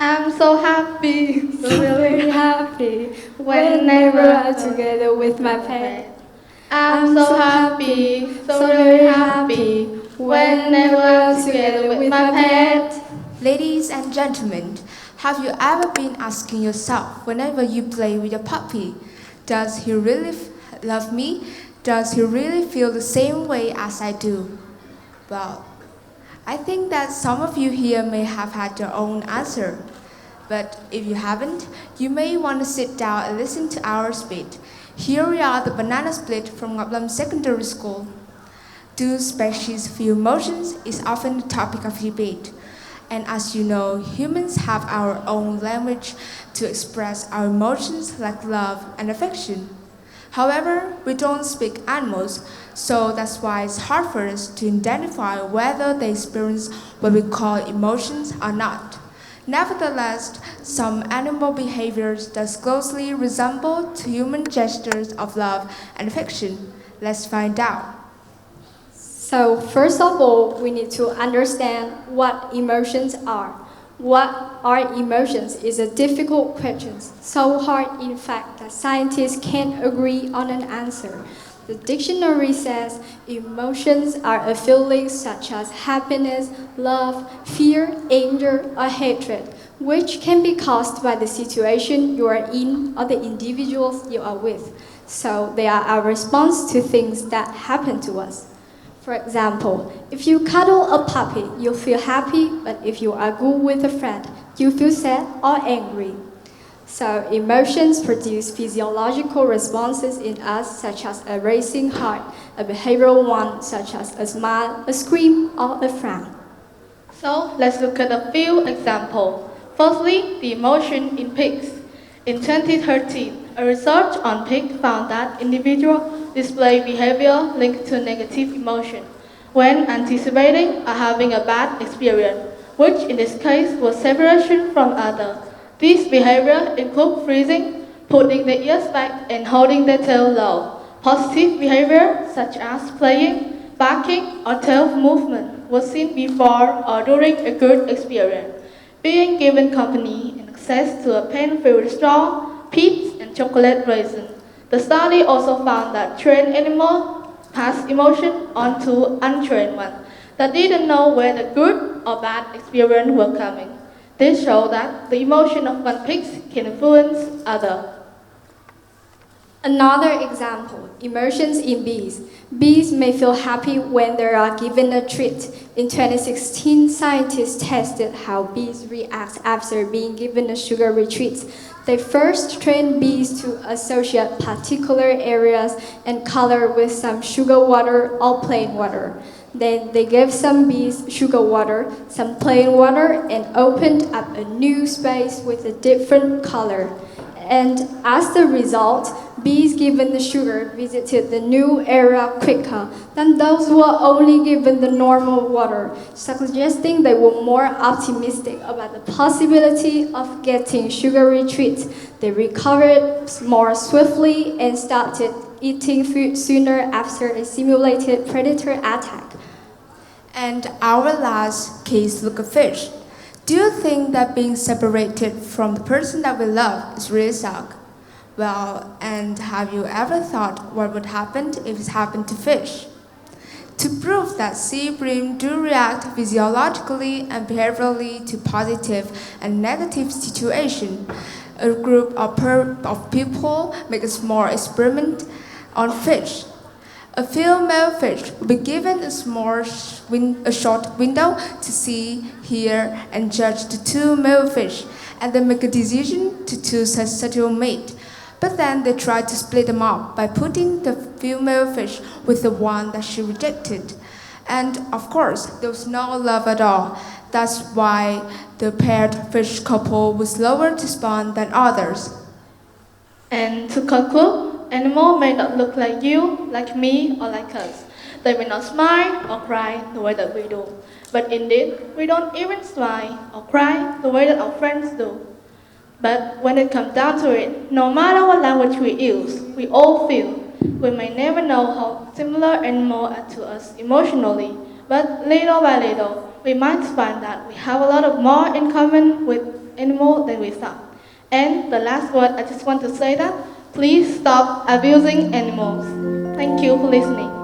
I'm so happy, So very happy whenever I'm together with my pet. I'm so happy, so very happy whenever I'm together with my pet. Ladies and gentlemen, have you ever been asking yourself whenever you play with your puppy, does he really love me? Does he really feel the same way as I do? Well, I think that some of you here may have had your own answer. But if you haven't, you may want to sit down and listen to our speech. Here we are, the banana split from Ngọc Secondary School. Do species feel emotions is often the topic of debate. And as you know, humans have our own language to express our emotions like love and affection. However, we don't speak animals, so that's why it's hard for us to identify whether they experience what we call emotions or not. Nevertheless, some animal behaviors does closely resemble to human gestures of love and affection. Let's find out. So first of all, we need to understand what emotions are. What are emotions is a difficult question, so hard in fact that scientists can't agree on an answer. The dictionary says emotions are a feeling such as happiness, love, fear, anger, or hatred, which can be caused by the situation you are in or the individuals you are with. So they are our response to things that happen to us. For example, if you cuddle a puppy, you'll feel happy, but if you argue with a friend, you feel sad or angry. So emotions produce physiological responses in us, such as a racing heart, a behavioral one, such as a smile, a scream, or a frown. So let's look at a few examples. Firstly, the emotion in pigs. In 2013, a research on pigs found that individuals display behavior linked to negative emotion when anticipating or having a bad experience, which in this case was separation from others. These behaviors include freezing, putting their ears back, and holding their tail low. Positive behavior, such as playing, barking, or tail movement, was seen before or during a good experience. Being given company and access to a pain-free restaurant, pizza, and chocolate raisin. The study also found that trained animals pass emotion on to untrained ones that didn't know where the good or bad experience were coming. This shows that the emotion of one pig can influence others. Another example, emotions in bees. Bees may feel happy when they are given a treat. In 2016, scientists tested how bees react after being given a sugary treat. They first trained bees to associate particular areas and color with some sugar water or plain water. Then they gave some bees sugar water, some plain water, and opened up a new space with a different color. And as the result, bees given the sugar visited the new area quicker than those who were only given the normal water, suggesting they were more optimistic about the possibility of getting sugary treats. They recovered more swiftly and started eating food sooner after a simulated predator attack. And our last case, look at fish. Do you think that being separated from the person that we love is really suck? Well, and have you ever thought what would happen if it happened to fish? To prove that sea bream do react physiologically and behaviorally to positive and negative situation, a group of people make a small experiment on fish. A female fish will be given a short window to see, hear, and judge the two male fish, and then make a decision to choose a suitable mate. But then they try to split them up by putting the female fish with the one that she rejected. And of course, there was no love at all. That's why the paired fish couple was slower to spawn than others. And to conclude, animals may not look like you, like me, or like us. They may not smile or cry the way that we do. But indeed, we don't even smile or cry the way that our friends do. But when it comes down to it, no matter what language we use, we all feel. We may never know how similar animals are to us emotionally, but little by little, we might find that we have a lot of more in common with animal, then we stop. And the last word, I just want to say that please stop abusing animals. Thank you for listening.